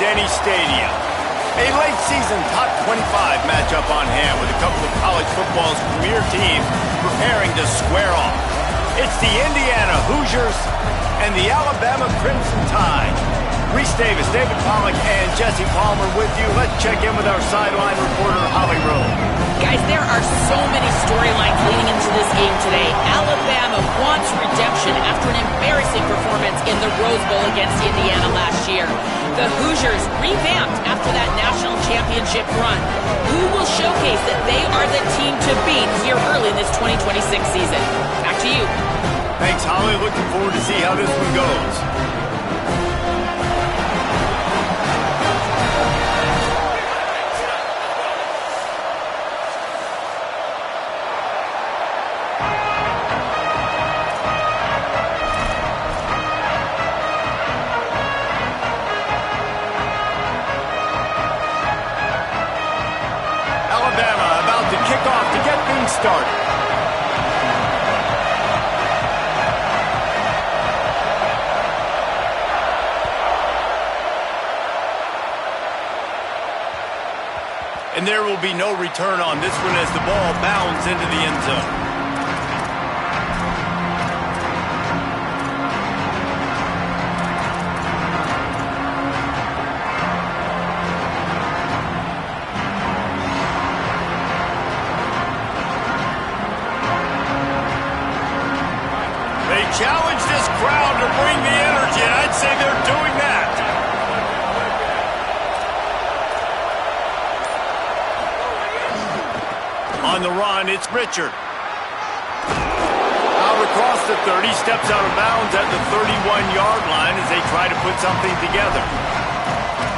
Denny Stadium. A late-season top 25 matchup on hand with a couple of college football's premier teams preparing to square off. It's the Indiana Hoosiers and the Alabama Crimson Tide. Reese Davis, David Pollack, and Jesse Palmer with you. Let's check in with our sideline reporter, Holly Rowe. Guys, there are so many storylines leading into this game today. Alabama wants redemption after an embarrassing performance in the Rose Bowl against Indiana last year. The Hoosiers revamped after that national championship run. Who will showcase that they are the team to beat here early in this 2026 season? Back to you. Thanks, Holly. Looking forward to see how this one goes. Started. And there will be no return on this one as the ball bounds into the end zone. Challenge this crowd to bring the energy, and I'd say they're doing that. On the run, it's Richard. Out across the 30, steps out of bounds at the 31-yard line as they try to put something together.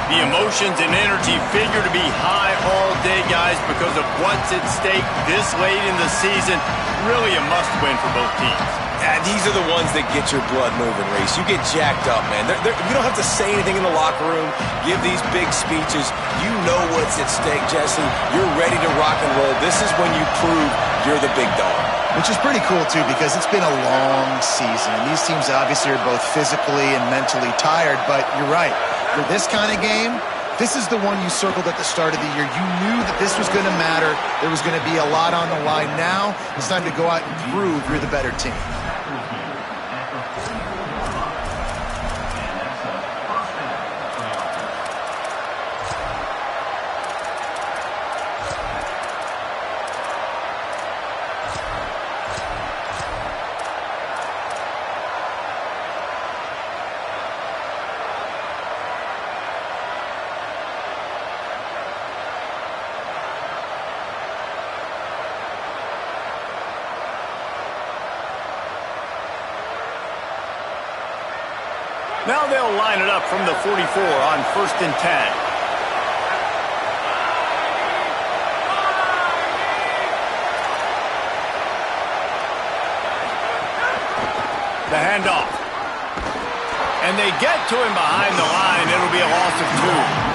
The emotions and energy figure to be high all day, guys, because of what's at stake this late in the season. Really a must-win for both teams. Yeah, these are the ones that get your blood moving, Reese. You get jacked up, man. You don't have to say anything in the locker room, give these big speeches. You know what's at stake, Jesse. You're ready to rock and roll. This is when you prove you're the big dog. Which is pretty cool, too, because it's been a long season. And these teams obviously are both physically and mentally tired, but you're right. For this kind of game, this is the one you circled at the start of the year. You knew that this was going to matter. There was going to be a lot on the line. Now it's time to go out and prove you're the better team. Now they'll line it up from the 44 on 1st and 10. The handoff. And they get to him behind the line. It'll be a loss of 2.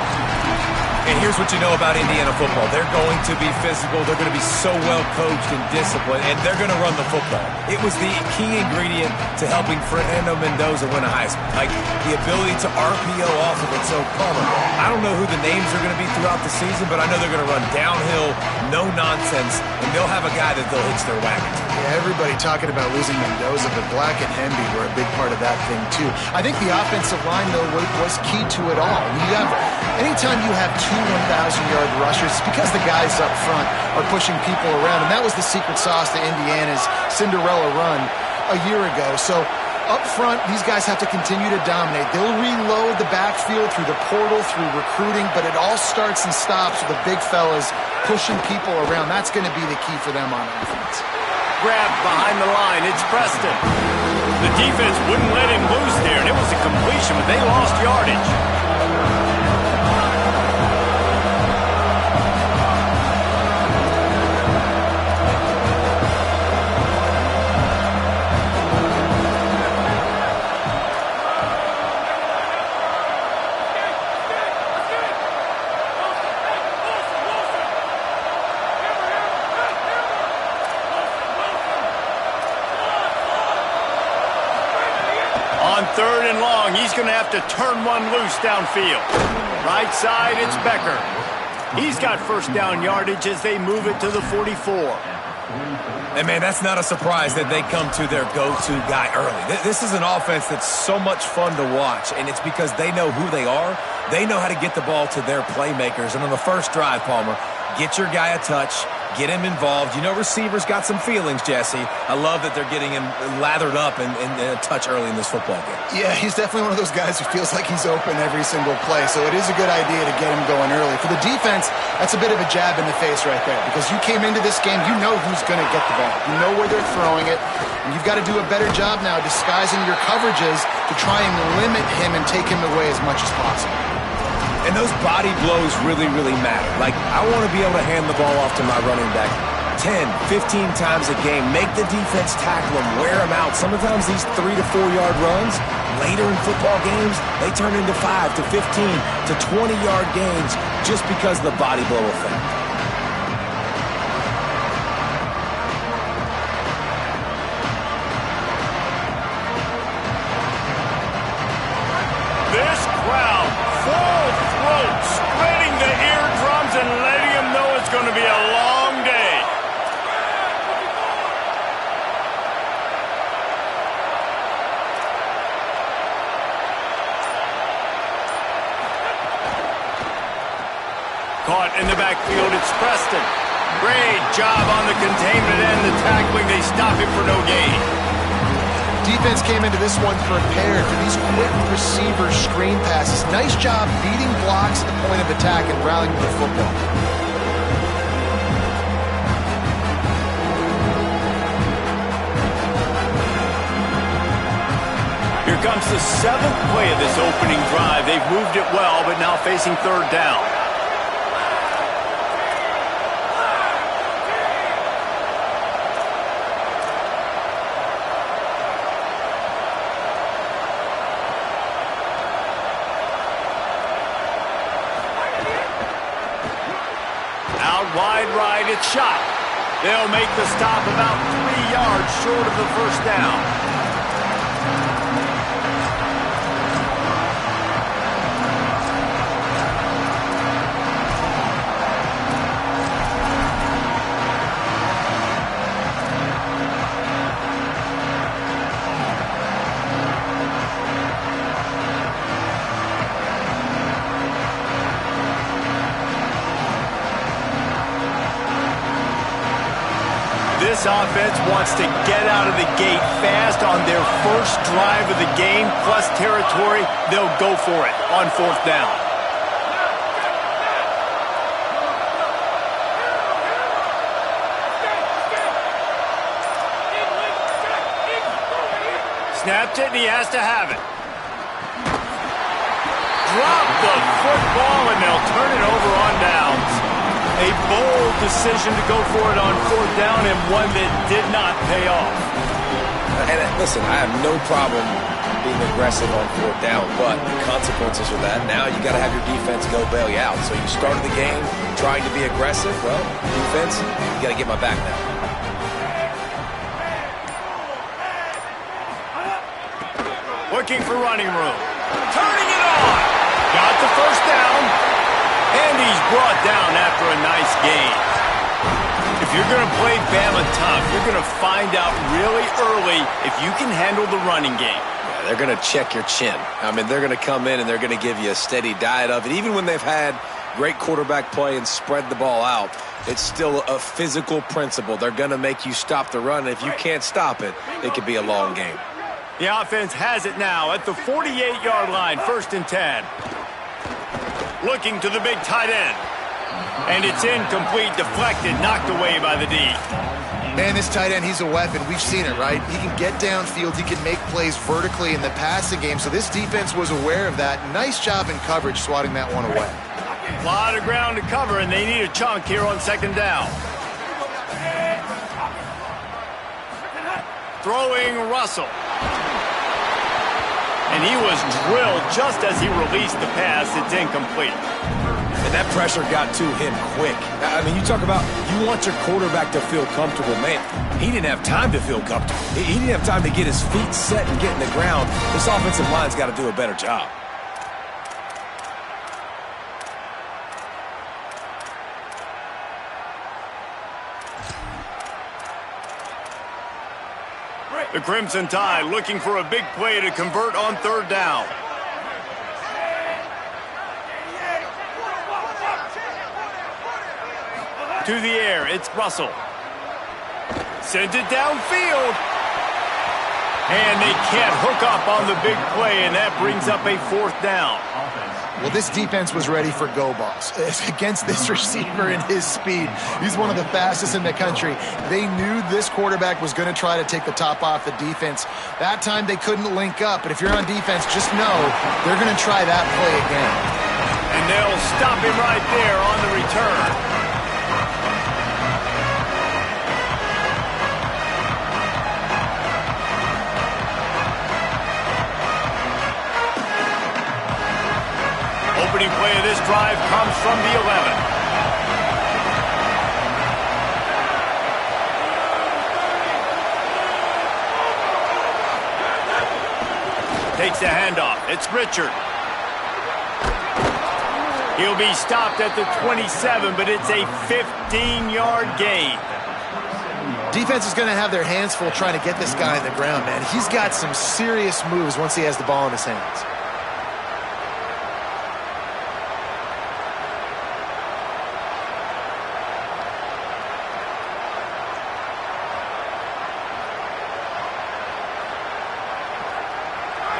And here's what you know about Indiana football. They're going to be physical. They're going to be so well coached and disciplined, and they're going to run the football. It was the key ingredient to helping Fernando Mendoza win a Heisman. Like the ability to RPO off of it. So, Palmer, I don't know who the names are going to be throughout the season, but I know they're going to run downhill, no nonsense, and they'll have a guy that they'll hitch their wagon to. Yeah, everybody talking about losing Mendoza, but Black and Hemby were a big part of that thing, too. I think the offensive line, though, was key to it all. Anytime you have two 1,000-yard rushers, it's because the guys up front are pushing people around, and that was the secret sauce to Indiana's Cinderella run a year ago. So up front, these guys have to continue to dominate. They'll reload the backfield through the portal, through recruiting, but it all starts and stops with the big fellas pushing people around. That's going to be the key for them on offense. Grabbed behind the line, it's Preston. The defense wouldn't let him loose there, and it was a completion, but they lost yardage. On 3rd and long, he's going to have to turn one loose downfield. Right side, it's Becker. He's got first down yardage as they move it to the 44. And, man, that's not a surprise that they come to their go-to guy early. This is an offense that's so much fun to watch, and it's because they know who they are. They know how to get the ball to their playmakers. And on the first drive, Palmer, get your guy a touch, get him involved. You know receivers got some feelings, Jesse. I love that they're getting him lathered up and a touch early in this football game. Yeah, he's definitely one of those guys who feels like he's open every single play, so it is a good idea to get him going early. For the defense, that's a bit of a jab in the face right there, because you came into this game, you know who's going to get the ball. You know where they're throwing it, and you've got to do a better job now disguising your coverages to try and limit him and take him away as much as possible. And those body blows really, really matter. Like, I want to be able to hand the ball off to my running back 10, 15 times a game. Make the defense tackle him, wear him out. Sometimes these 3 to 4 yard runs, later in football games, they turn into 5 to 15 to 20 yard gains just because of the body blow effect. This crowd, full throat, spreading the eardrums and letting them know it's going to be a long day. Caught in the backfield, it's Preston. Great job on the containment and the tackling. They stop him for no gain. Defense came into this one prepared for these quick receiver screen passes. Nice job beating blocks at the point of attack and rallying the football. Here comes the 7th play of this opening drive. They've moved it well, but now facing third down. Wide right, it's shot. They'll make the stop about 3 yards short of the first down. This offense wants to get out of the gate fast on their first drive of the game, plus territory. They'll go for it on fourth down. Snapped it, and he has to have it. Drop the football, and they'll turn it over on downs. A bold decision to go for it on fourth down, and one that did not pay off. And listen, I have no problem being aggressive on fourth down, but the consequences of that, now you got to have your defense go bail you out. So you started the game trying to be aggressive. Well, defense, you got to get my back now. Looking for running room. Turning it on. Got the first down. And he's brought down after a nice gain. If you're going to play Bama tough, you're going to find out really early if you can handle the running game. Yeah, they're going to check your chin. I mean, they're going to come in and they're going to give you a steady diet of it. Even when they've had great quarterback play and spread the ball out, it's still a physical principle. They're going to make you stop the run. And if you can't stop it, it could be a long game. The offense has it now at the 48-yard line, 1st and 10. Looking to the big tight end. And it's incomplete, deflected, knocked away by the D. Man, this tight end, he's a weapon. We've seen it, right? He can get downfield. He can make plays vertically in the passing game. So this defense was aware of that. Nice job in coverage swatting that one away. A lot of ground to cover, and they need a chunk here on 2nd down. Throwing Russell. And he was drilled just as he released the pass. It's incomplete. And that pressure got to him quick. I mean, you talk about you want your quarterback to feel comfortable. Man, he didn't have time to feel comfortable. He didn't have time to get his feet set and get in the ground. This offensive line's got to do a better job. The Crimson Tide looking for a big play to convert on third down. To the air, it's Russell. Sends it downfield. And they can't hook up on the big play, and that brings up a fourth down. Well, this defense was ready for go balls against this receiver and his speed. He's one of the fastest in the country. They knew this quarterback was going to try to take the top off the defense. That time they couldn't link up, but if you're on defense, just know they're going to try that play again. And they'll stop him right there on the return. Opening play of this drive comes from the 11. Takes the handoff. It's Richard. He'll be stopped at the 27, but it's a 15-yard gain. Defense is going to have their hands full trying to get this guy on the ground, man. He's got some serious moves once he has the ball in his hands.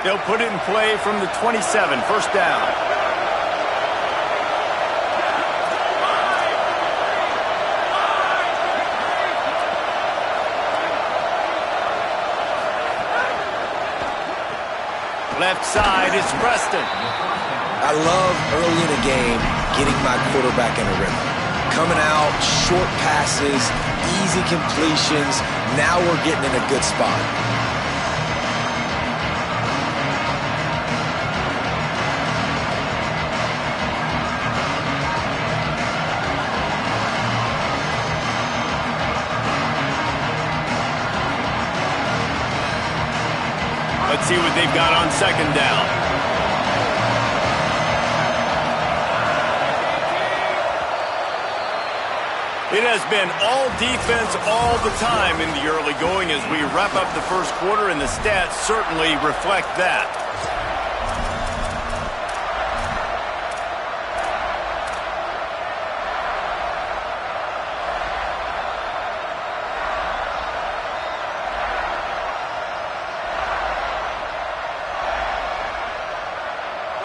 They'll put it in play from the 27, first down. Left side is Preston. I love early in a game getting my quarterback in a rhythm. Coming out, short passes, easy completions. Now we're getting in a good spot. Let's see what they've got on second down. It has been all defense all the time in the early going as we wrap up the first quarter, and the stats certainly reflect that.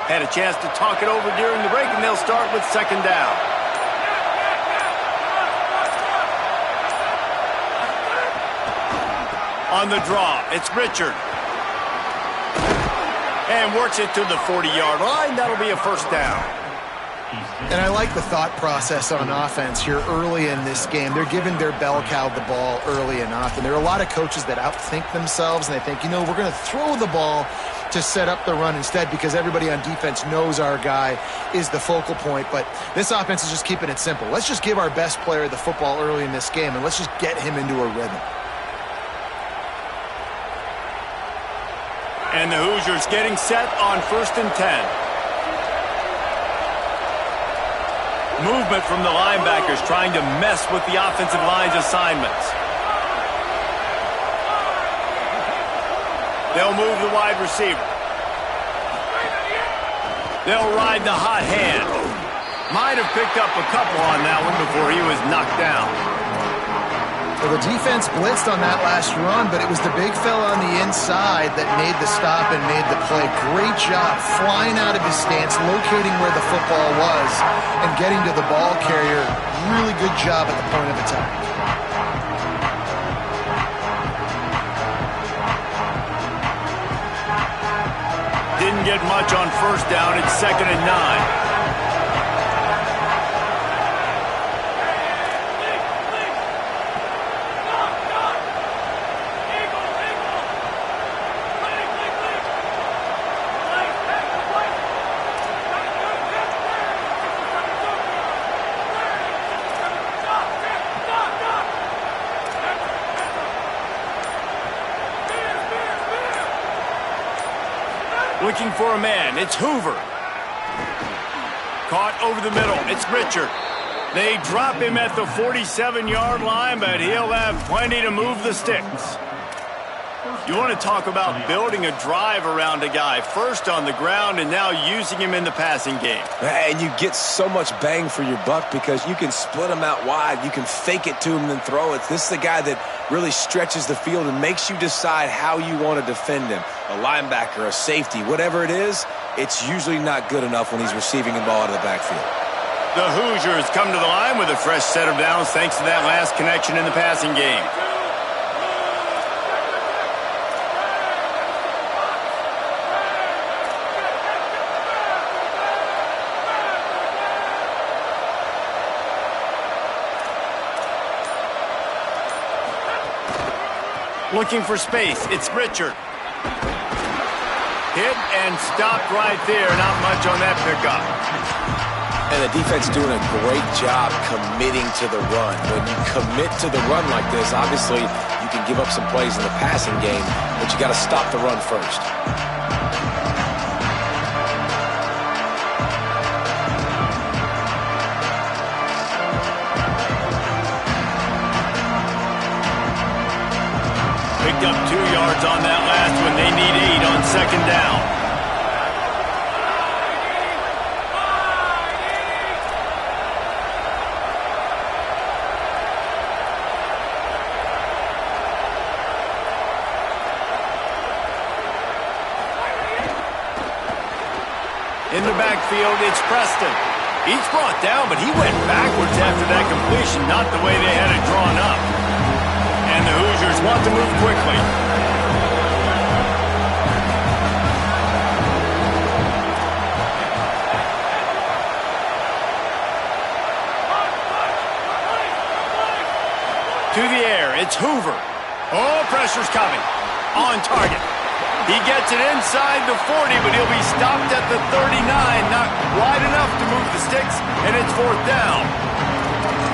Had a chance to talk it over during the break, and they'll start with second down. On the draw, it's Richard. And works it to the 40-yard line. That'll be a first down. And I like the thought process on offense here early in this game. They're giving their bell cow the ball early and often. There are a lot of coaches that outthink themselves, and they think, you know, we're going to throw the ball to set up the run instead because everybody on defense knows our guy is the focal point. But this offense is just keeping it simple. Let's just give our best player the football early in this game, and let's just get him into a rhythm. And the Hoosiers getting set on 1st and 10. Movement from the linebackers trying to mess with the offensive line's assignments. They'll move the wide receiver. They'll ride the hot hand. Might have picked up a couple on that one before he was knocked down. Well, the defense blitzed on that last run, but it was the big fella on the inside that made the stop and made the play. Great job flying out of his stance, locating where the football was, and getting to the ball carrier. Really good job at the point of attack. Didn't get much on first down. It's 2nd and 9. Looking for a man. It's Hoover. Caught over the middle. It's Richard. They drop him at the 47-yard line, but he'll have plenty to move the sticks. You want to talk about building a drive around a guy, first on the ground and now using him in the passing game. And you get so much bang for your buck because you can split him out wide. You can fake it to him and then throw it. This is the guy that really stretches the field and makes you decide how you want to defend him. A linebacker, a safety, whatever it is, it's usually not good enough when he's receiving the ball out of the backfield. The Hoosiers come to the line with a fresh set of downs thanks to that last connection in the passing game. Looking for space, it's Richard. Hit and stopped right there, not much on that pickup. And the defense doing a great job committing to the run. When you commit to the run like this, obviously you can give up some plays in the passing game, but you got to stop the run first. Picked up 2 yards on that last one. They need 8 on second down. In the backfield, it's Preston. He's brought down, but he went backwards after that completion, not the way they had it drawn up. And the Hoosiers want to move quickly. To the air, it's Hoover. Oh, pressure's coming. On target. He gets it inside the 40, but he'll be stopped at the 39. Not wide enough to move the sticks, and it's 4th down.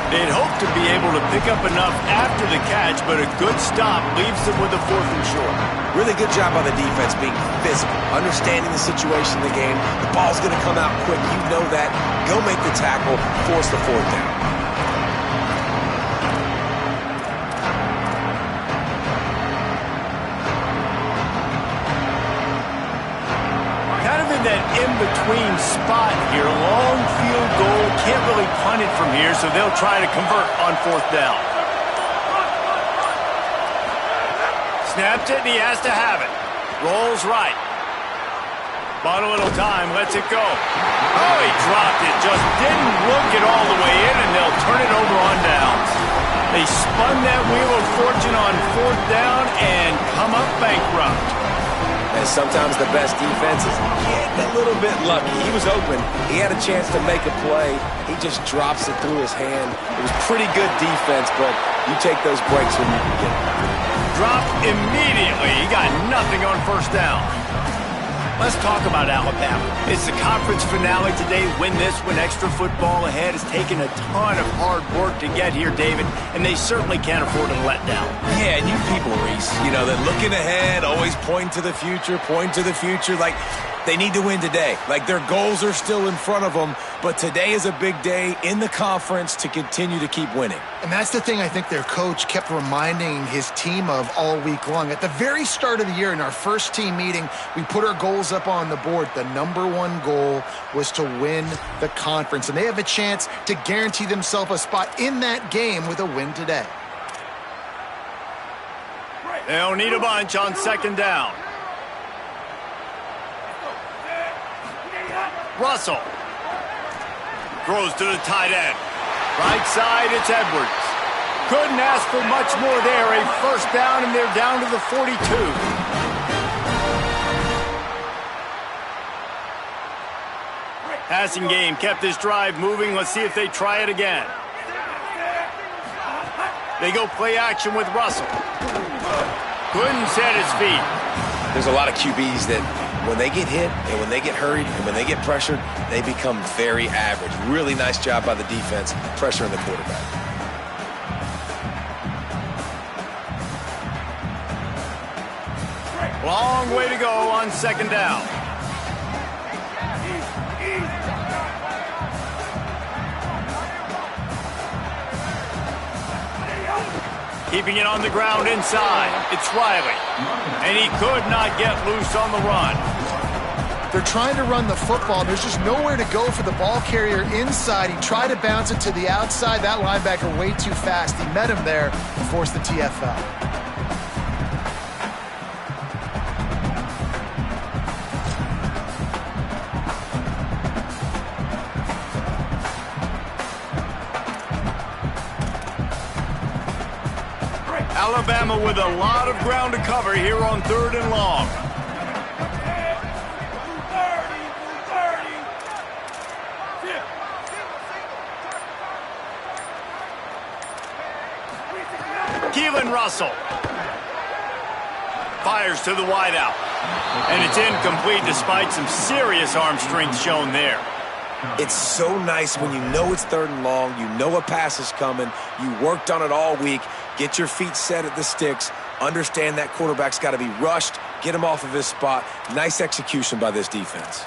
They'd hope to be able to pick up enough after the catch, but a good stop leaves them with a 4th and short. Really good job by the defense being physical, understanding the situation in the game. The ball's going to come out quick. You know that. Go make the tackle, force the 4th down. That in-between spot here, long field goal, can't really punt it from here, so they'll try to convert on 4th down. Snaps it, and he has to have it. Rolls right. Bought a little time, lets it go. Oh, he dropped it, just didn't look it all the way in, and they'll turn it over on downs. They spun that wheel of fortune on 4th down and come up bankrupt. And sometimes the best defense is getting a little bit lucky. He was open. He had a chance to make a play. He just drops it through his hand. It was pretty good defense, but you take those breaks when you can get it. Dropped immediately. He got nothing on 1st down. Let's talk about Alabama. It's the conference finale today. Win this, win extra football ahead. It's taken a ton of hard work to get here, David, and they certainly can't afford to let down. Yeah, and you people, Reese, you know, they're looking ahead, always point to the future, like they need to win today. Like their goals are still in front of them, but today is a big day in the conference to continue to keep winning. And that's the thing I think their coach kept reminding his team of all week long. At the very start of the year in our first team meeting, we put our goals up on the board. The #1 goal was to win the conference, and they have a chance to guarantee themselves a spot in that game with a win today. They'll need a bunch on 2nd down. Russell throws to the tight end. Right side, it's Edwards. Couldn't ask for much more there. A 1st down, and they're down to the 42. Passing game kept this drive moving. Let's see if they try it again. They go play action with Russell. Couldn't set his feet. There's a lot of QBs that when they get hit and when they get hurried and when they get pressured, they become very average. Really nice job by the defense, pressuring the quarterback. Long way to go on 2nd down. Keeping it on the ground inside. It's Riley. And he could not get loose on the run. They're trying to run the football. There's just nowhere to go for the ball carrier inside. He tried to bounce it to the outside. That linebacker way too fast. He met him there and forced the TFL. Alabama with a lot of ground to cover here on 3rd and long. Keelan Russell fires to the wideout. And it's incomplete despite some serious arm strength shown there. It's so nice when you know it's 3rd and long, you know a pass is coming, you worked on it all week, get your feet set at the sticks, understand that quarterback's got to be rushed, get him off of his spot. Nice execution by this defense.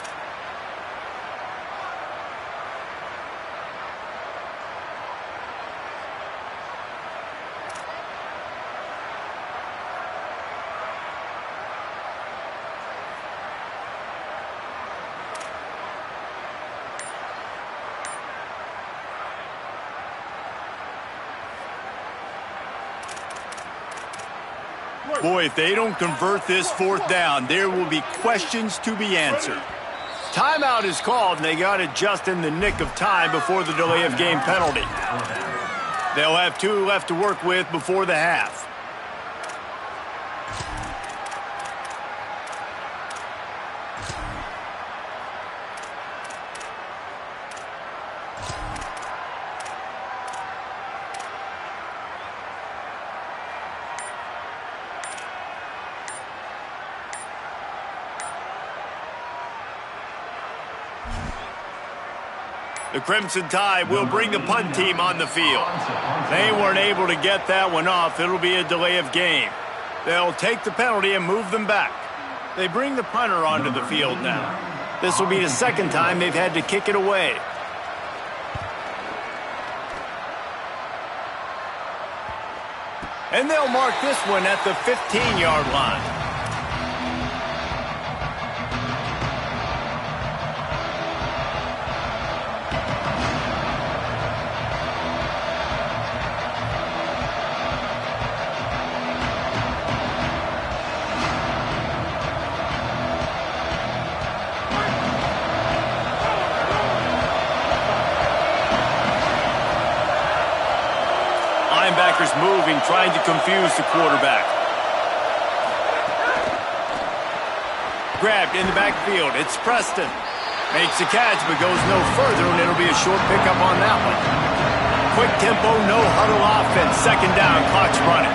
Boy, if they don't convert this 4th down, there will be questions to be answered. Timeout is called, and they got it just in the nick of time before the delay of game penalty. They'll have 2 left to work with before the half. The Crimson Tide will bring the punt team on the field. They weren't able to get that one off. It'll be a delay of game. They'll take the penalty and move them back. They bring the punter onto the field now. This will be the 2nd time they've had to kick it away. And they'll mark this one at the 15-yard line. Linebackers moving, trying to confuse the quarterback. Grabbed in the backfield. It's Preston. Makes the catch, but goes no further, and it'll be a short pickup on that one. Quick tempo, no huddle offense. 2nd down, clock's running.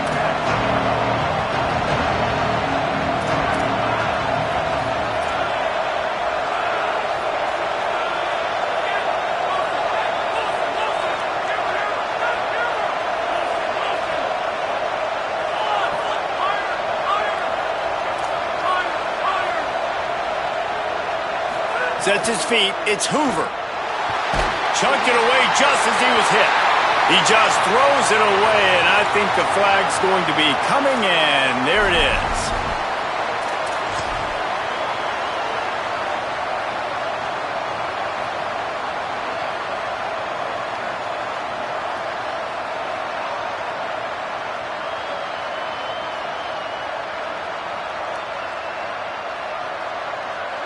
Sets his feet. It's Hoover. Chunked it away just as he was hit. He just throws it away, and I think the flag's going to be coming, and there it is.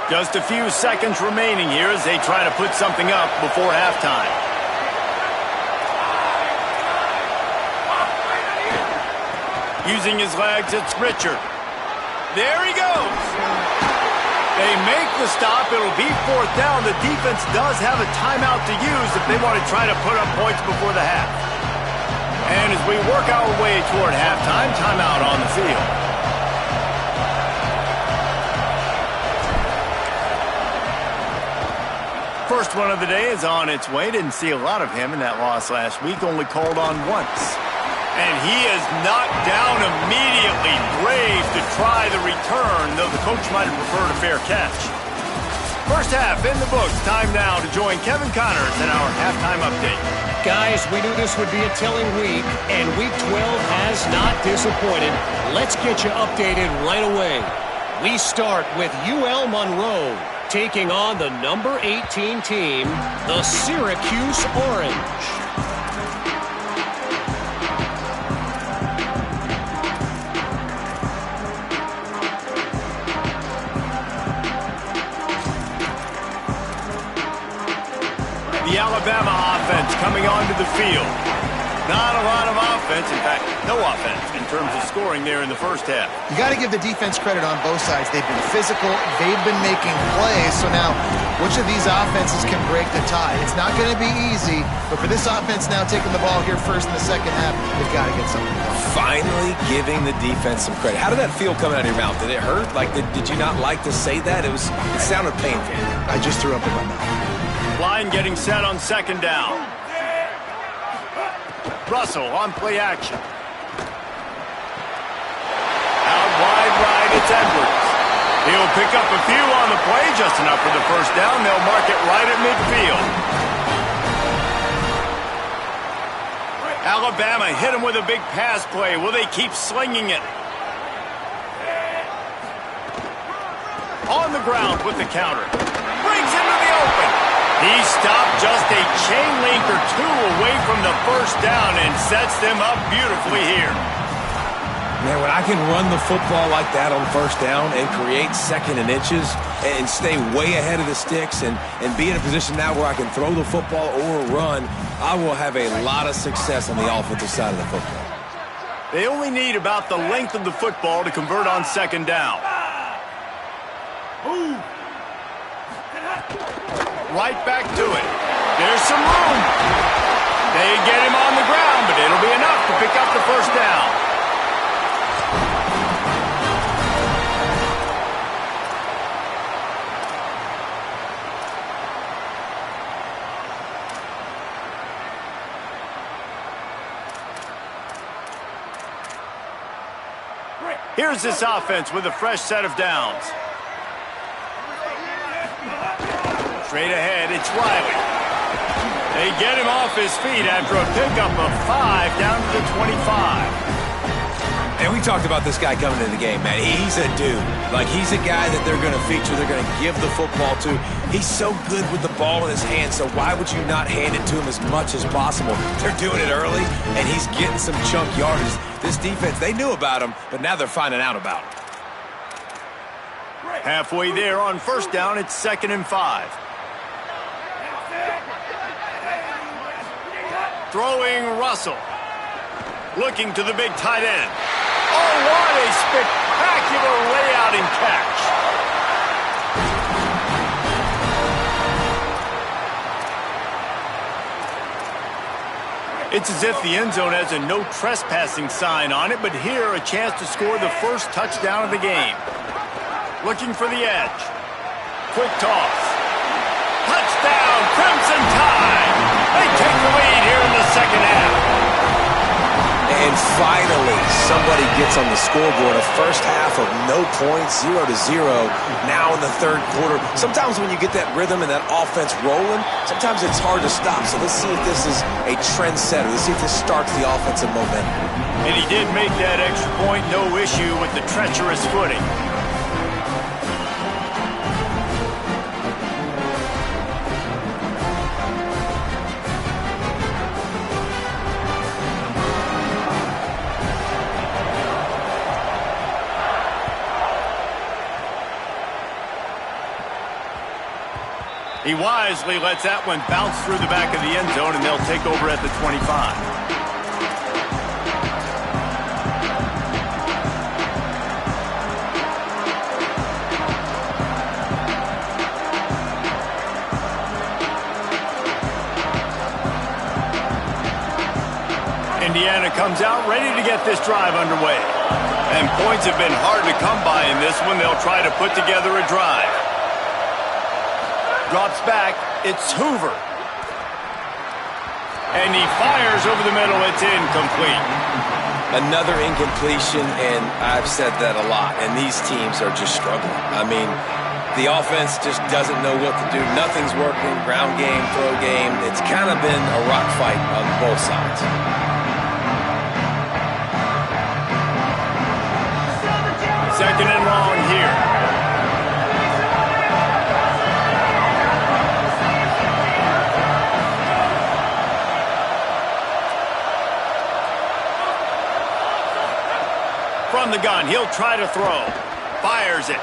Just a few seconds remaining here as they try to put something up before halftime. Using his legs, it's Richard. There he goes. They make the stop. It'll be 4th down. The defense does have a timeout to use if they want to try to put up points before the half. And as we work our way toward halftime, timeout on the field. First one of the day is on its way. Didn't see a lot of him in that loss last week. Only called on once. And he is knocked down immediately. Brave to try the return, though the coach might have preferred a fair catch. First half in the books. Time now to join Kevin Connors in our halftime update. Guys, we knew this would be a telling week, and Week 12 has not disappointed. Let's get you updated right away. We start with UL Monroe taking on the number 18 team, the Syracuse Orange. The Alabama offense coming onto the field. Not a lot of offense, in fact, no offense in terms of scoring there in the first half. You got to give the defense credit on both sides. They've been physical, they've been making plays. So now, which of these offenses can break the tie? It's not going to be easy, but for this offense now taking the ball here first in the second half, they've got to get something going. Finally giving the defense some credit. How did that feel coming out of your mouth? Did it hurt? Like, did you not like to say that? It sounded painful. I just threw up in my mouth. Line getting set on second down. Russell on play action. Out wide right, it's Edwards. He'll pick up a few on the play, just enough for the first down. They'll mark it right at midfield. Alabama hit him with a big pass play. Will they keep slinging it? On the ground with the counter. Brings into the open. He stopped just a chain link or two away from the first down and sets them up beautifully here. Man, when I can run the football like that on first down and create second and inches and stay way ahead of the sticks and be in a position now where I can throw the football or run, I will have a lot of success on the offensive side of the football. They only need about the length of the football to convert on second down. Right back to it. There's some room. They get him on the ground, but it'll be enough to pick up the first down. Here's this offense with a fresh set of downs. Straight ahead, it's Riley. They get him off his feet after a pickup of 5 down to the 25. And we talked about this guy coming into the game, man. He's a dude. Like, he's a guy that they're going to feature, they're going to give the football to. He's so good with the ball in his hand, so why would you not hand it to him as much as possible? They're doing it early, and he's getting some chunk yardage. This defense, they knew about him, but now they're finding out about him. Halfway there on first down, it's 2nd and 5. Throwing Russell. Looking to the big tight end. Oh, what a spectacular layout and catch. It's as if the end zone has a no trespassing sign on it, but here a chance to score the first touchdown of the game. Looking for the edge. Quick toss. Touchdown, Crimson Tide. They take the lead here in the second half. And finally, somebody gets on the scoreboard. A first half of no points, 0-0. Now in the third quarter. Sometimes when you get that rhythm and that offense rolling, sometimes it's hard to stop. So let's see if this is a trendsetter. Let's see if this starts the offensive momentum. And he did make that extra point, no issue with the treacherous footing. He wisely lets that one bounce through the back of the end zone, and they'll take over at the 25. Indiana comes out ready to get this drive underway. And points have been hard to come by in this one. They'll try to put together a drive. Drops back, it's Hoover. And he fires over the middle, it's incomplete. Another incompletion, and I've said that a lot, and these teams are just struggling. I mean, The offense just doesn't know what to do. Nothing's working. Ground game, throw game. It's kind of been a rock fight on both sides. Second and long here. From the gun, he'll try to throw. Fires it.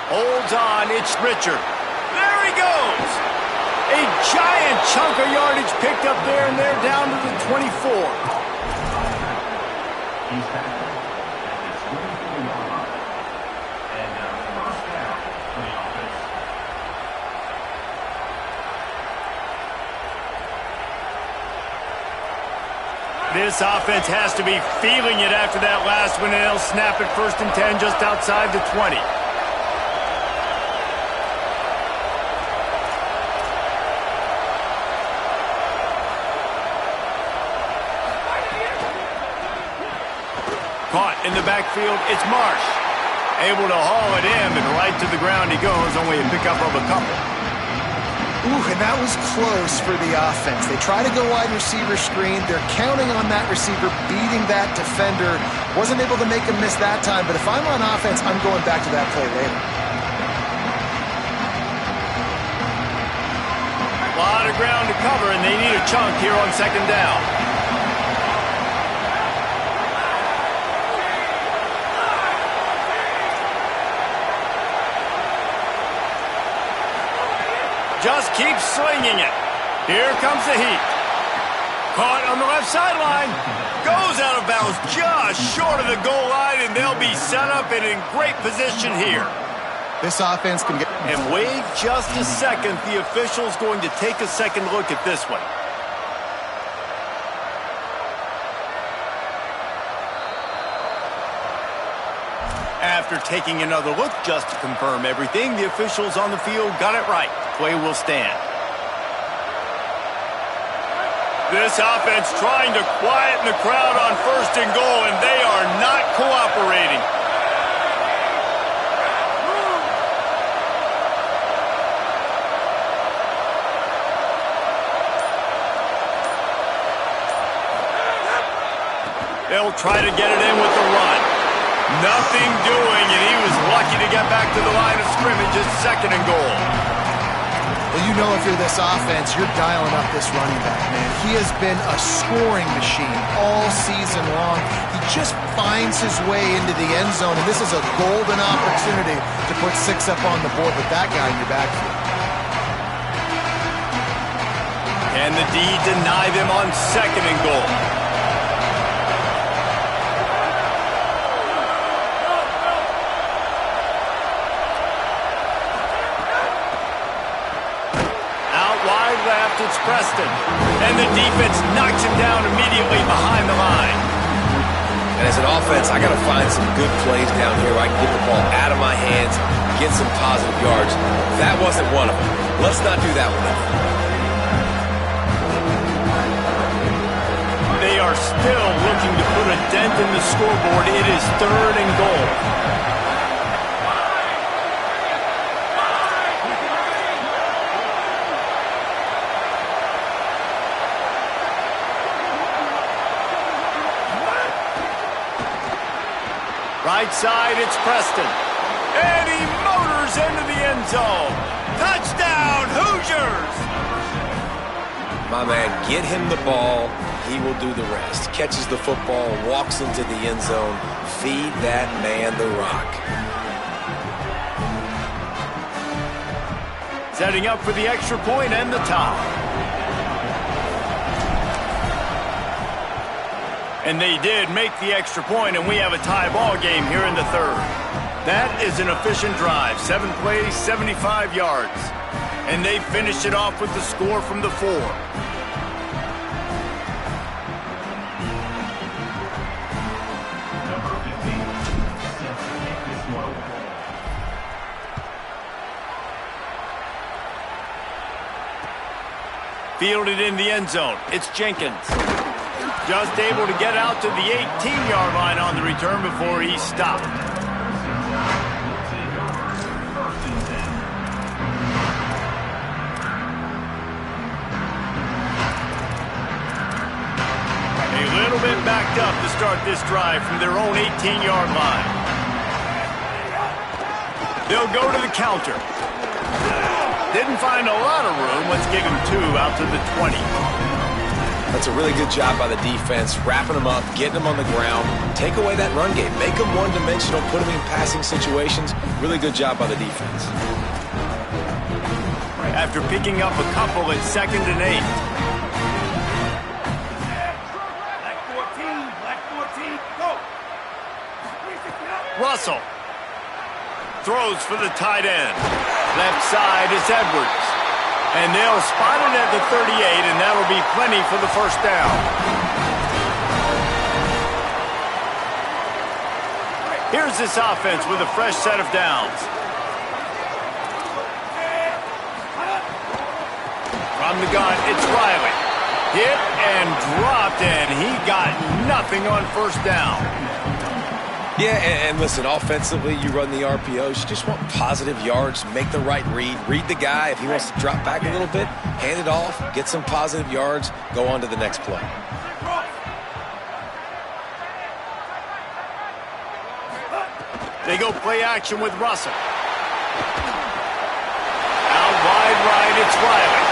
Holds on, it's Richard. There he goes! A giant chunk of yardage picked up there, and they're down to the 24. This offense has to be feeling it after that last one, and they'll snap it 1st and 10 just outside the 20. Caught in the backfield, it's Marsh. Able to haul it in, and right to the ground he goes, only a pickup of a couple. Ooh, and that was close for the offense. They try to go wide receiver screen. They're counting on that receiver beating that defender. Wasn't able to make him miss that time, but if I'm on offense, I'm going back to that play later. A lot of ground to cover, and they need a chunk here on 2nd down. Just keep slinging it. Here comes the heat. Caught on the left sideline. Goes out of bounds just short of the goal line, and they'll be set up and in great position here. This offense can get... And wait just a second. The official's going to take a second look at this one. After taking another look just to confirm everything, the officials on the field got it right. Play will stand. This offense trying to quieten the crowd on 1st and goal, and they are not cooperating. They'll try to get it in with the run. Nothing doing, and he was lucky to get back to the line of scrimmage at 2nd and goal. Well, you know if you're this offense, you're dialing up this running back, man. He has been a scoring machine all season long. He just finds his way into the end zone, and this is a golden opportunity to put 6 up on the board with that guy in your backfield. And the D deny them on 2nd and goal. Left, it's Preston. And the defense knocks him down immediately behind the line. And as an offense, I got to find some good plays down here where I can get the ball out of my hands, get some positive yards. That wasn't one of them. Let's not do that one again. They are still looking to put a dent in the scoreboard. It is 3rd and goal. Right side, it's Preston. And he motors into the end zone. Touchdown, Hoosiers! My man, get him the ball. He will do the rest. Catches the football, walks into the end zone. Feed that man the rock. Setting up for the extra point and the tie. And they did make the extra point, and we have a tie ball game here in the 3rd. That is an efficient drive. 7 plays, 75 yards. And they finished it off with the score from the 4. Fielded in the end zone. It's Jenkins. Just able to get out to the 18-yard line on the return before he stopped. picked up to start this drive from their own 18-yard line. They'll go to the counter. Didn't find a lot of room. Let's give him 2 out to the 20. That's a really good job by the defense, wrapping them up, getting them on the ground. Take away that run game. Make them one-dimensional, put them in passing situations. Really good job by the defense. After picking up a couple at 2nd and 8. Black 14, go! Russell throws for the tight end. Left side is Edwards. And they'll spot it at the 38, and that'll be plenty for the first down. Here's this offense with a fresh set of downs. From the gun, it's Riley. Hit and dropped, and he got nothing on first down. Yeah, and listen, offensively, you run the RPOs. You just want positive yards, make the right read the guy. If he wants to drop back a little bit, hand it off, get some positive yards, go on to the next play. They go play action with Russell. Out wide right, it's Riley.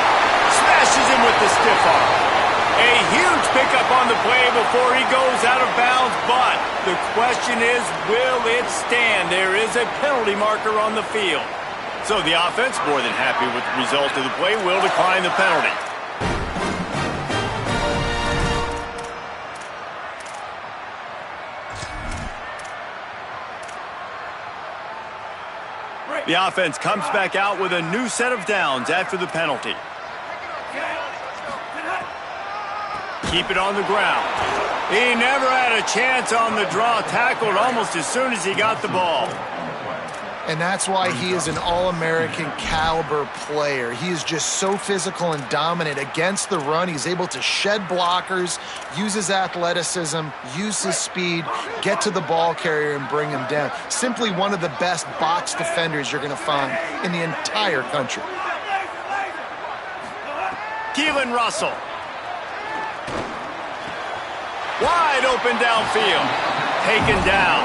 Smashes him with the stiff arm. A huge pickup on the play before he goes out of bounds, but the question is, will it stand? There is a penalty marker on the field. So the offense, more than happy with the result of the play, will decline the penalty. The offense comes back out with a new set of downs after the penalty. Keep it on the ground. He never had a chance on the draw, tackled almost as soon as he got the ball. And that's why he is an All-American caliber player. He is just so physical and dominant against the run. He's able to shed blockers, use his athleticism, use his speed, get to the ball carrier and bring him down. Simply one of the best box defenders you're going to find in the entire country. Keelan Russell. Wide open downfield. Taken down.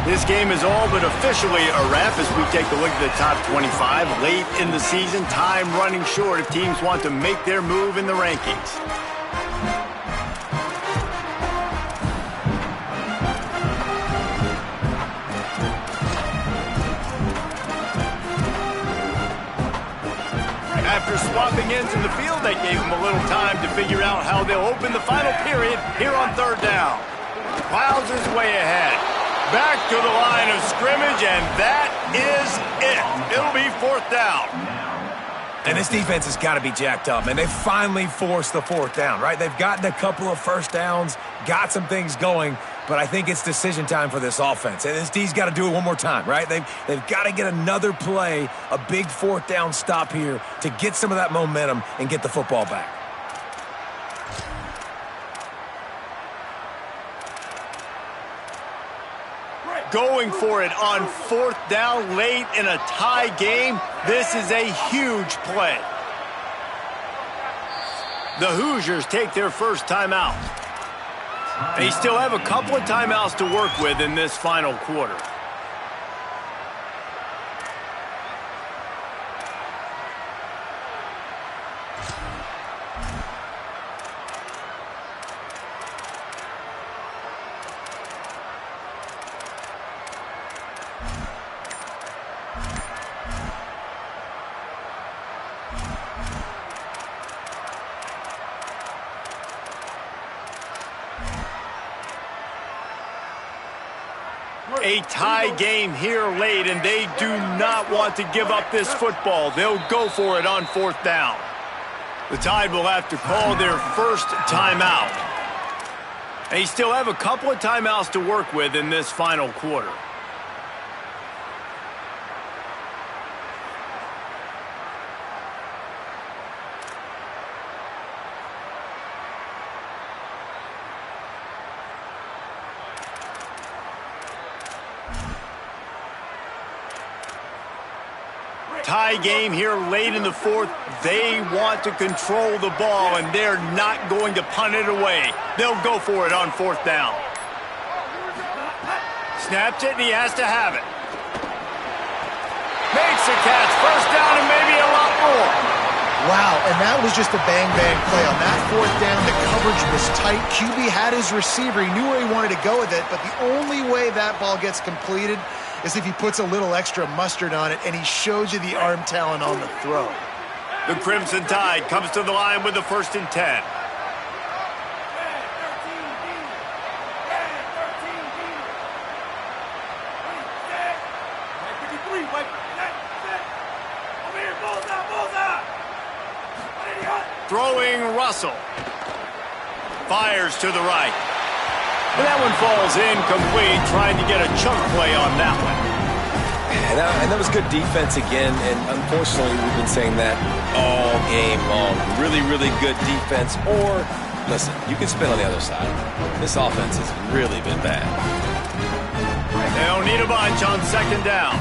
This game is all but officially a wrap as we take a look at the top 25. Late in the season, time running short if teams want to make their move in the rankings. After swapping ends in the field, that gave them a little time to figure out how they'll open the final period here on 3rd down. Plows his way ahead. Back to the line of scrimmage, and that is it. It'll be 4th down. And this defense has got to be jacked up, and they finally forced the 4th down, right? They've gotten a couple of first downs, got some things going, but I think it's decision time for this offense. And this D's got to do it one more time, right? They've got to get another play, a big 4th down stop here to get some of that momentum and get the football back. Going for it on 4th down late in a tie game. This is a huge play. The Hoosiers take their first timeout. They still have a couple of timeouts to work with in this final quarter. A tie game here late, and they do not want to give up this football. They'll go for it on 4th down. The Tide will have to call their first timeout. They still have a couple of timeouts to work with in this final quarter. Tie game here late in the fourth. They want to control the ball, and they're not going to punt it away. They'll go for it on fourth down. Snaps it, and he has to have it. Makes the catch. First down and maybe a lot more. Wow, and that was just a bang-bang play. On that fourth down, the coverage was tight. QB had his receiver. He knew where he wanted to go with it, but the only way that ball gets completed is if he puts a little extra mustard on it, and he shows you the arm talent on the throw. The Crimson Tide comes to the line with the 1st and 10. Throwing Russell. Fires to the right. And that one falls incomplete, trying to get a chunk play on that one. And that was good defense again, and unfortunately we've been saying that all game long. Really, really good defense, or, listen, you can spin on the other side. This offense has really been bad. They don't need a bunch on 2nd down.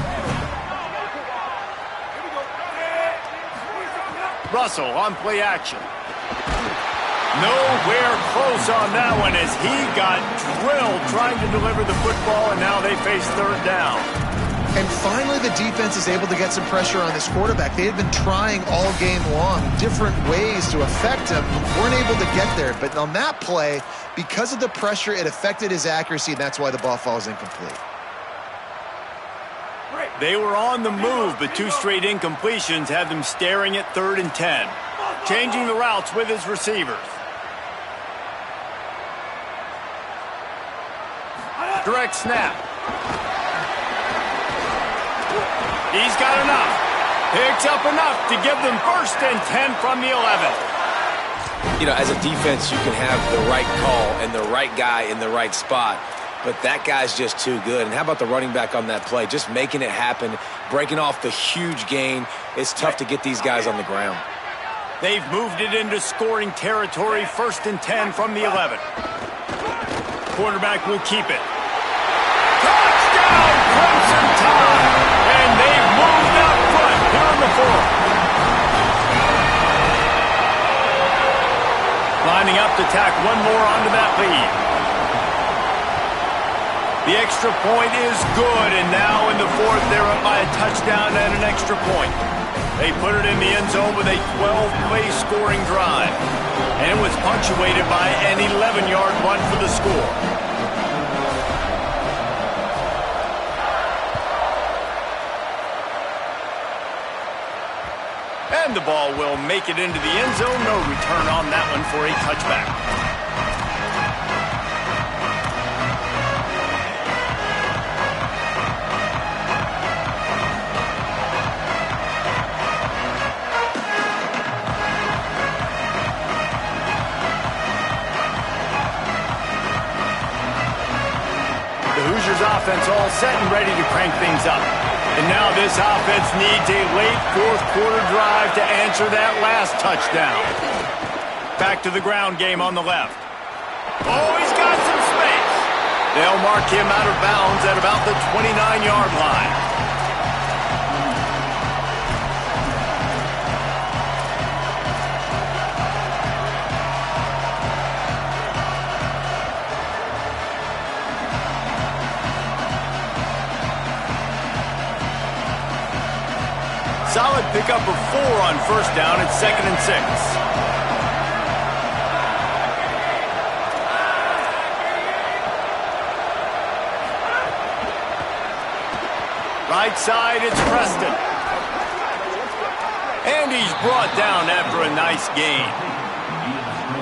Russell on play action. Nowhere close on that one as he got drilled trying to deliver the football, and now they face 3rd down. And finally, the defense is able to get some pressure on this quarterback. They had been trying all game long different ways to affect him, weren't able to get there. But on that play, because of the pressure, it affected his accuracy, and that's why the ball falls incomplete. They were on the move, but 2 straight incompletions have them staring at 3rd and 10. Changing the routes with his receivers. Direct snap. He's got enough. Picks up enough to give them 1st and 10 from the 11. You know, as a defense, you can have the right call and the right guy in the right spot, but that guy's just too good. And how about the running back on that play? Just making it happen, breaking off the huge gain. It's tough to get these guys on the ground. They've moved it into scoring territory, 1st and 10 from the 11. Quarterback will keep it. Touchdown, Crimson Tide! And they've moved out front here in the 4th. Lining up to tack one more onto that lead. The extra point is good, and now in the 4th, they're up by a touchdown and an extra point. They put it in the end zone with a 12-play scoring drive, and it was punctuated by an 11-yard run for the score. And the ball will make it into the end zone. No return on that one for a touchback. Offense all set and ready to crank things up. And now this offense needs a late 4th quarter drive to answer that last touchdown. Back to the ground game on the left. Oh, he's got some space. They'll mark him out of bounds at about the 29-yard line. Solid pickup of 4 on 1st down at 2nd and 6. Right side, it's Preston. And he's brought down after a nice gain.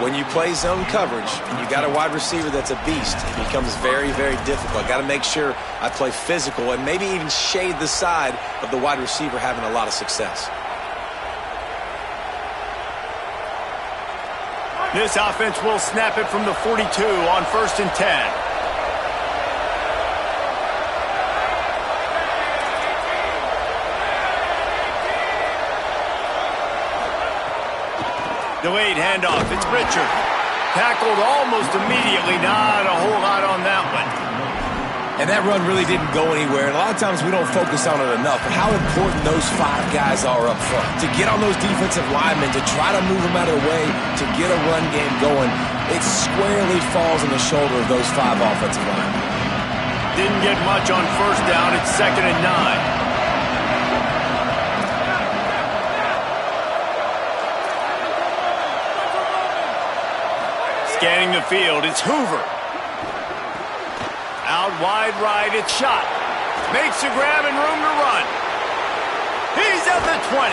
When you play zone coverage and you got a wide receiver that's a beast, it becomes very, very difficult. Got to make sure I play physical and maybe even shade the side of the wide receiver having a lot of success. This offense will snap it from the 42 on 1st and 10. Delayed handoff. It's Richard. Tackled almost immediately. Not a whole lot on that one. And that run really didn't go anywhere. And a lot of times we don't focus on it enough. But how important those 5 guys are up front. To get on those defensive linemen, to try to move them out of the way, to get a run game going, it squarely falls on the shoulder of those 5 offensive linemen. Didn't get much on first down. It's 2nd and 9. Scanning the field, it's Hoover. Out wide right, it's Shot. Makes a grab and room to run. He's at the 20.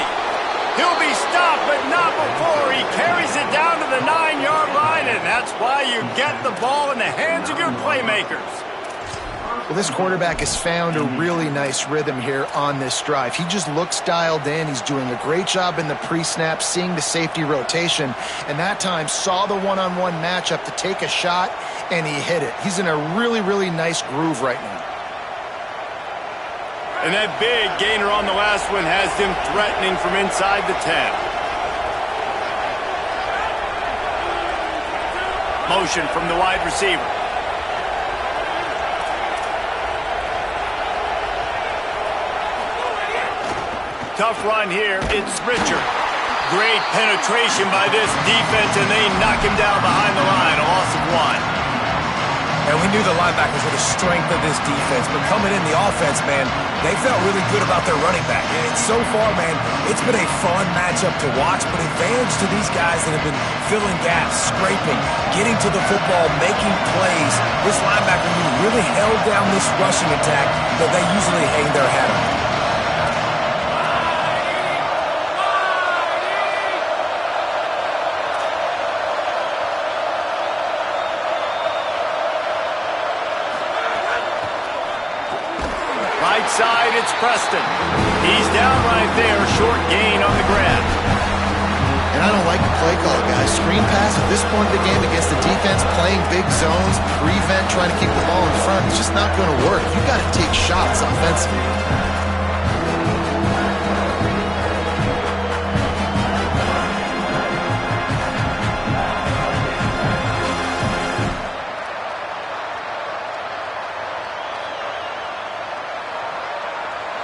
He'll be stopped, but not before he carries it down to the 9-yard line, and that's why you get the ball in the hands of your playmakers. Well, this quarterback has found a really nice rhythm here on this drive. He just looks dialed in. He's doing a great job in the pre-snap, seeing the safety rotation, and that time saw the one-on-one matchup to take a shot, and he hit it. He's in a really, really nice groove right now. And that big gainer on the last one has him threatening from inside the 10. Motion from the wide receiver. Tough run here. It's Richard. Great penetration by this defense, and they knock him down behind the line. A loss of 1. And we knew the linebackers were the strength of this defense, but coming in the offense, man, they felt really good about their running back. And so far, man, it's been a fun matchup to watch, but advantage to these guys that have been filling gaps, scraping, getting to the football, making plays. This linebacker really held down this rushing attack that they usually hang their hat on. Right side, it's Preston. He's down right there, short gain on the grab. And I don't like the play call, guys. Screen pass at this point of the game against the defense, playing big zones, prevent, trying to keep the ball in front. It's just not going to work. You've got to take shots offensively.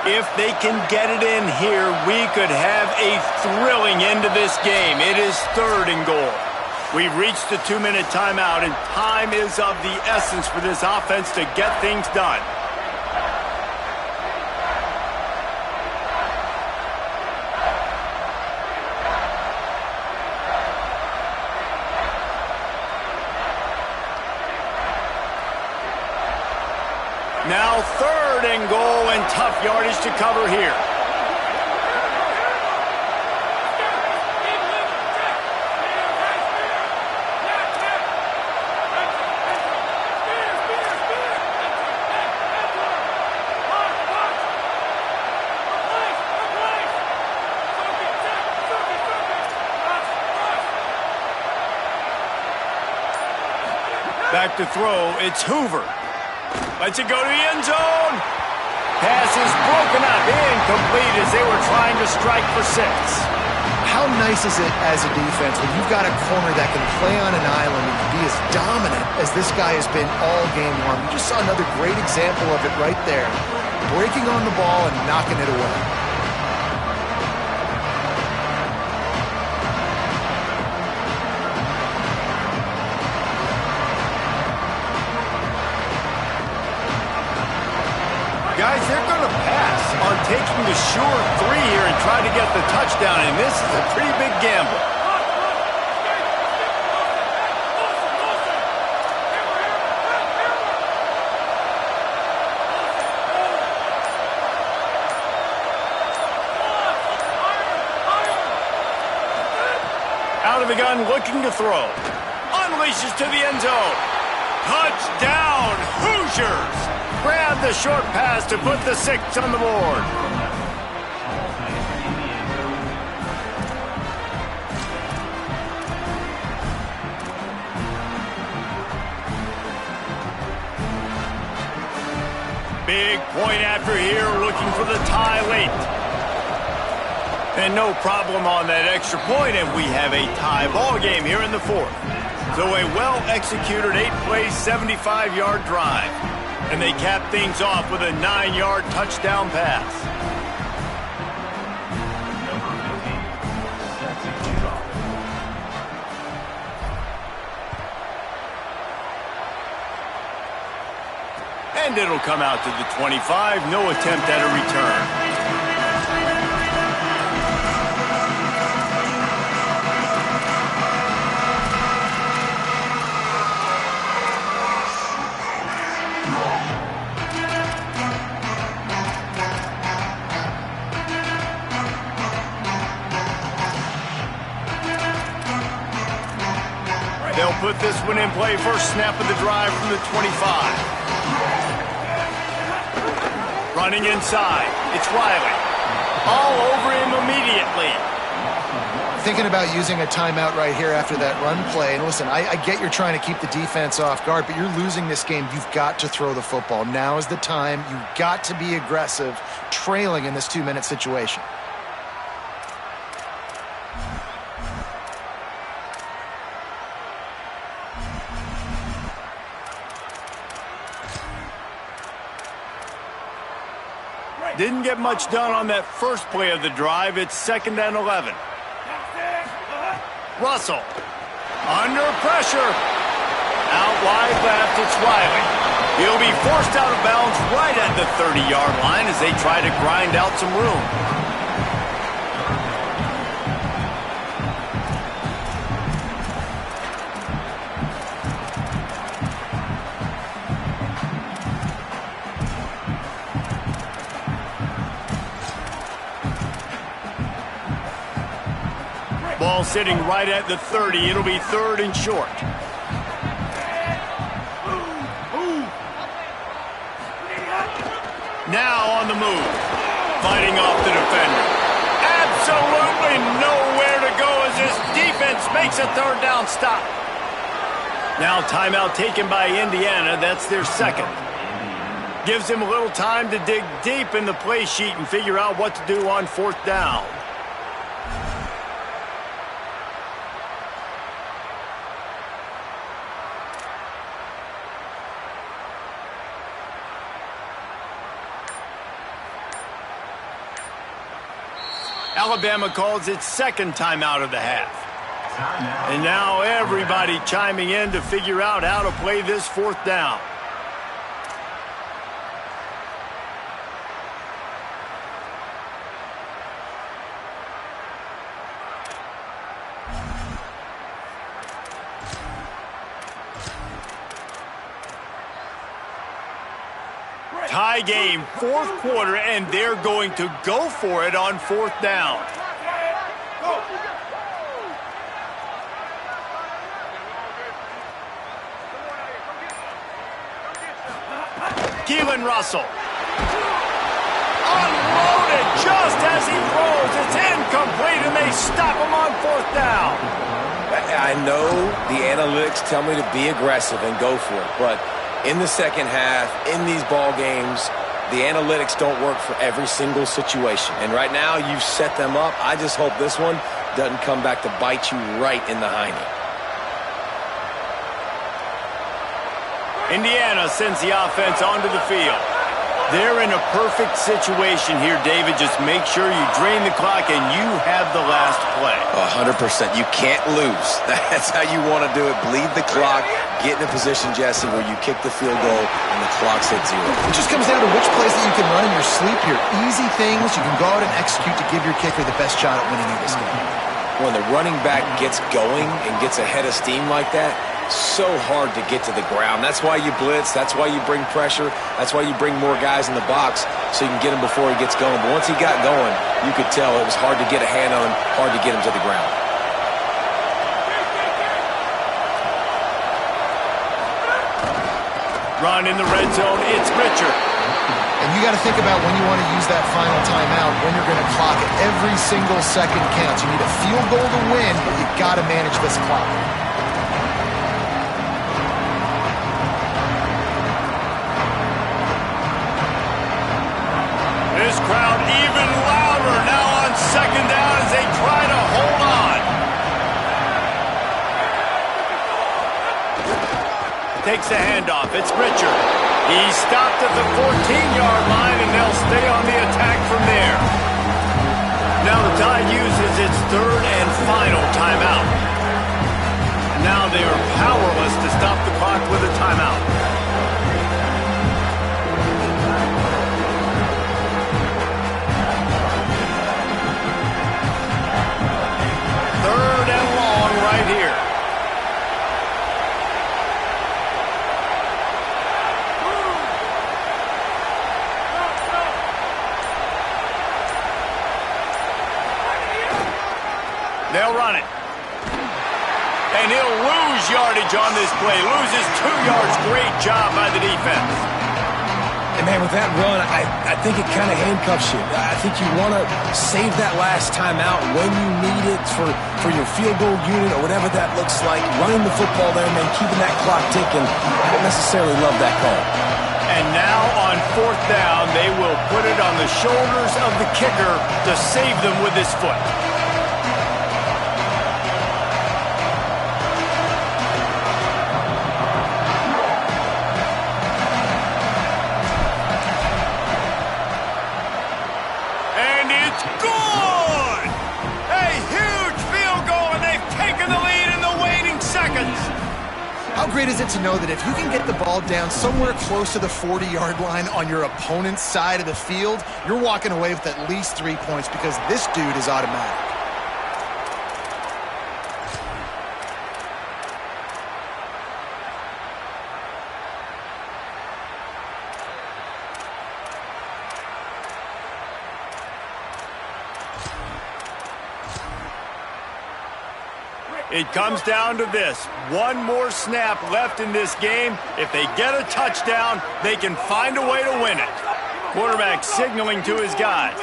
If they can get it in here, we could have a thrilling end to this game. It is 3rd and goal. We've reached the 2-minute timeout, and time is of the essence for this offense to get things done. Now 3rd and goal, and tough yardage to cover here. Back to throw, it's Hoover. Lets it go to the end zone. Pass is broken up, incomplete as they were trying to strike for 6. How nice is it as a defense when you've got a corner that can play on an island and be as dominant as this guy has been all game long? You just saw another great example of it right there. Breaking on the ball and knocking it away. Guys, they're going to pass on taking the sure 3 here and try to get the touchdown, and this is a pretty big gamble. Out of the gun, looking to throw. Unleashes to the end zone. Touchdown, Hoosiers! Grab the short pass to put the 6 on the board. Big point after here, looking for the tie late. And no problem on that extra point, and we have a tie ball game here in the 4th. So a well-executed 8-play, 75-yard drive. And they cap things off with a 9-yard touchdown pass. And it'll come out to the 25. No attempt at a return. They'll put this one in play. First snap of the drive from the 25. Running inside. It's Riley. All over him immediately. Thinking about using a timeout right here after that run play. And listen, I get you're trying to keep the defense off guard, but you're losing this game. You've got to throw the football. Now is the time. You've got to be aggressive, trailing in this 2-minute situation. Didn't get much done on that first play of the drive. It's 2nd and 11. Russell. Under pressure. Out wide left, it's Riley. He'll be forced out of bounds right at the 30-yard line as they try to grind out some room. Ball sitting right at the 30. It'll be 3rd and short. Now on the move. Fighting off the defender. Absolutely nowhere to go as this defense makes a 3rd down stop. Now timeout taken by Indiana. That's their 2nd. Gives him a little time to dig deep in the play sheet and figure out what to do on 4th down. Alabama calls its 2nd timeout of the half. And now everybody chiming in to figure out how to play this 4th down. Tie game, 4th quarter, and they're going to go for it on 4th down. Keelan Russell. Unloaded just as he throws. It's incomplete, and they stop him on 4th down. I know the analytics tell me to be aggressive and go for it, but in the second half, in these ball games, the analytics don't work for every single situation. And right now, you've set them up. I just hope this one doesn't come back to bite you right in the hiney. Indiana sends the offense onto the field. They're in a perfect situation here, David. Just make sure you drain the clock and you have the last play. 100%. You can't lose. That's how you want to do it. Bleed the clock. Get in a position, Jesse, where you kick the field goal and the clock's at 0. It just comes down to which plays that you can run in your sleep here. Easy things you can go out and execute to give your kicker the best shot at winning in this game. When the running back gets going and gets ahead of steam like that, so hard to get to the ground. That's why you blitz. That's why you bring pressure. That's why you bring more guys in the box so you can get him before he gets going. But once he got going, you could tell it was hard to get a hand on him, hard to get him to the ground. Run in the red zone. It's Richard. And you got to think about when you want to use that final timeout, when you're going to clock it. Every single second counts. You need a field goal to win, but you got to manage this clock. This crowd even louder now on 2nd down as they try to hold on. Takes the handoff. It's Richard. He's stopped at the 14-yard line, and they'll stay on the attack from there. Now the Tide uses its third and final timeout. Now they are powerless to stop the clock with a timeout. Third and long right here. They'll run it. And he'll lose yardage on this play. Loses 2 yards. Great job by the defense. And, man, with that run, I think it kind of handcuffs you. I think you want to save that last timeout when you need it for your field goal unit or whatever that looks like. Running the football there, man, keeping that clock ticking. I don't necessarily love that call. And now on fourth down, they will put it on the shoulders of the kicker to save them with his foot. How great is it to know that if you can get the ball down somewhere close to the 40-yard line on your opponent's side of the field, you're walking away with at least 3 points because this dude is automatic. It comes down to this. One more snap left in this game. If they get a touchdown, they can find a way to win it. Quarterback signaling to his guys.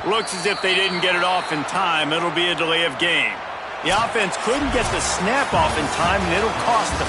Looks as if they didn't get it off in time. It'll be a delay of game. The offense couldn't get the snap off in time, and it'll cost them.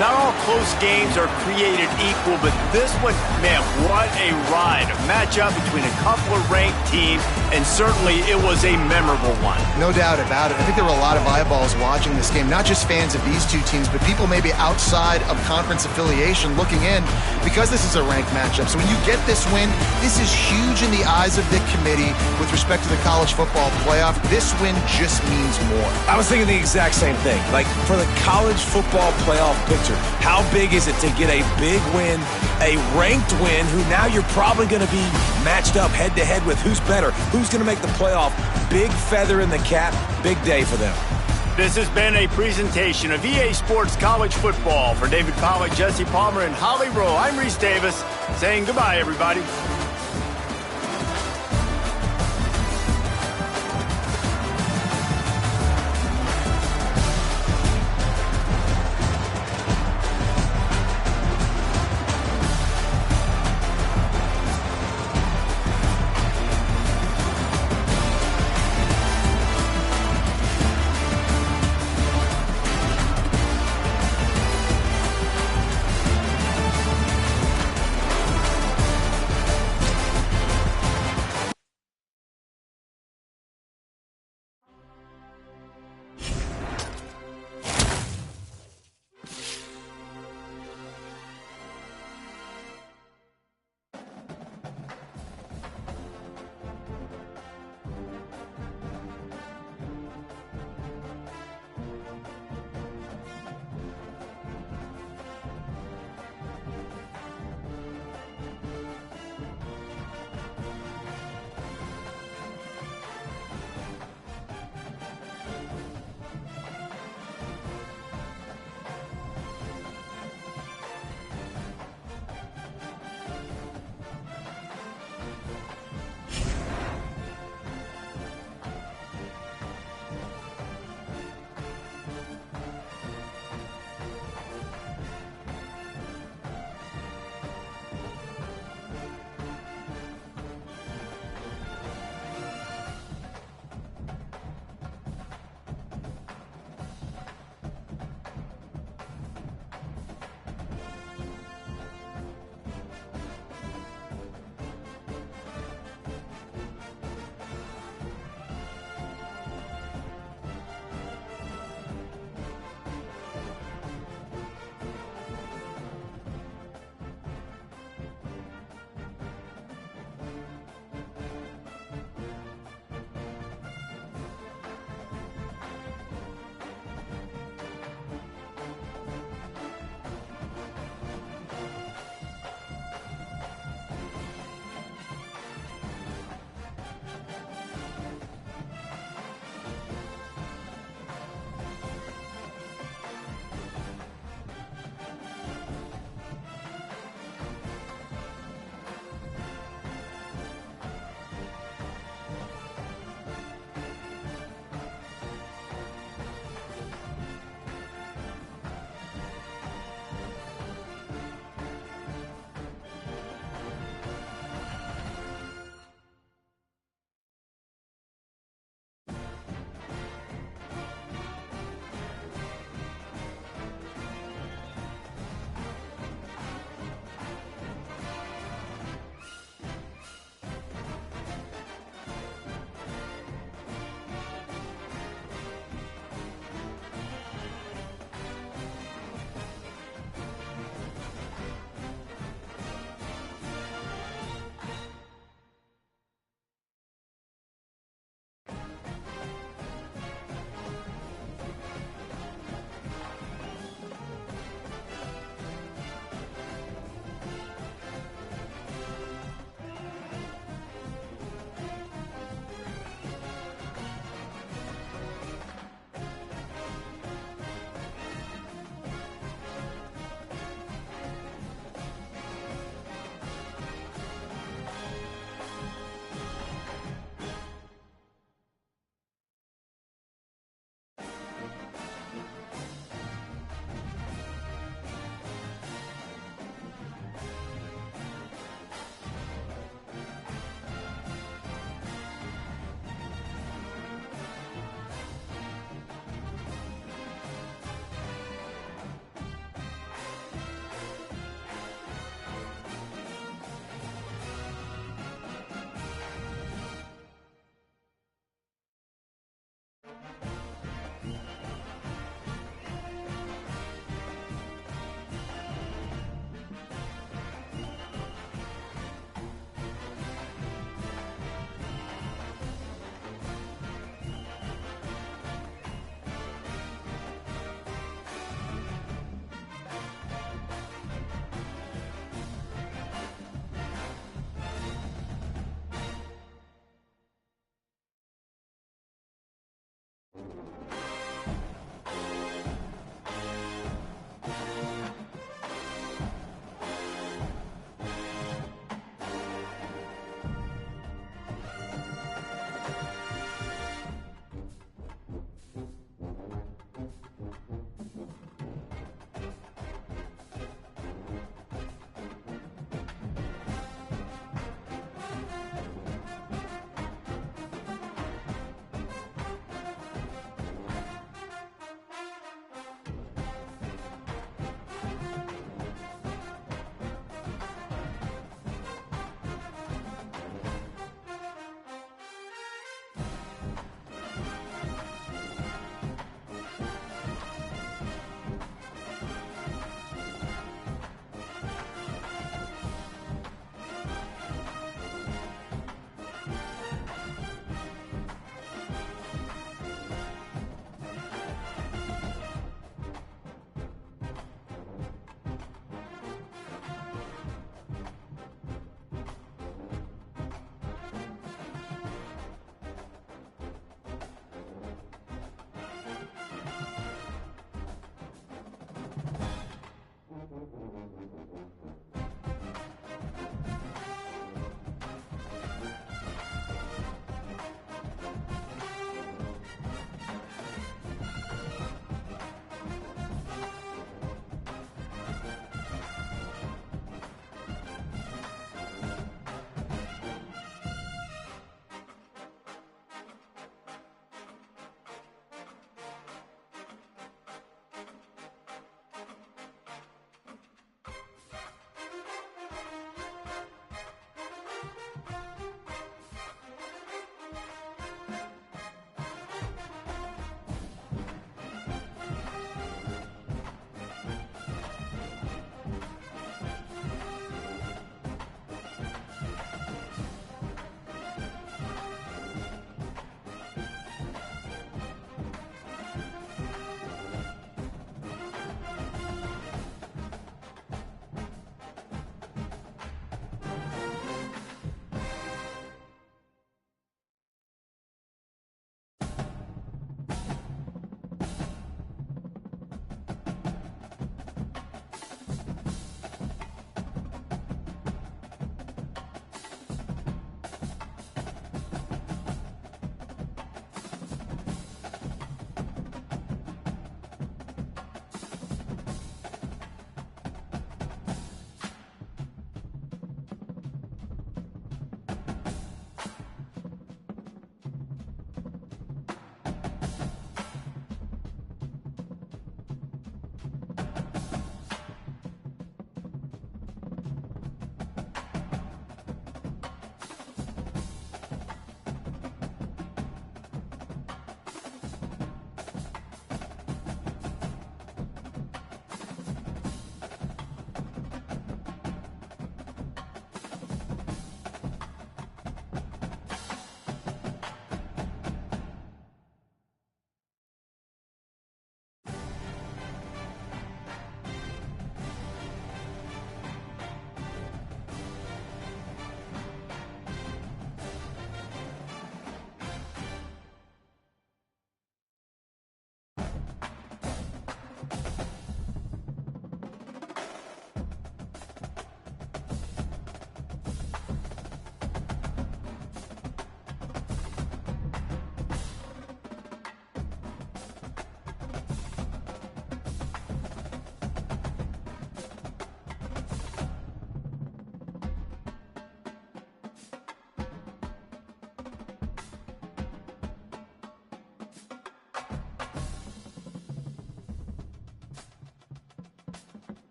Not all close games are created equal, but this one, man, what a ride. A matchup between a couple of ranked teams, and certainly it was a memorable one. No doubt about it. I think there were a lot of eyeballs watching this game, not just fans of these two teams, but people maybe outside of conference affiliation looking in because this is a ranked matchup. So when you get this win, this is huge in the eyes of the committee with respect to the college football playoff. This win just means more. I was thinking the exact same thing. Like, for the college football playoff picture, how big is it to get a big win, a ranked win, who now you're probably going to be matched up head-to-head with who's better, who's going to make the playoff. Big feather in the cap, big day for them. This has been a presentation of EA Sports College Football. For David Pollack, Jesse Palmer, and Holly Rowe, I'm Reese Davis saying goodbye, everybody.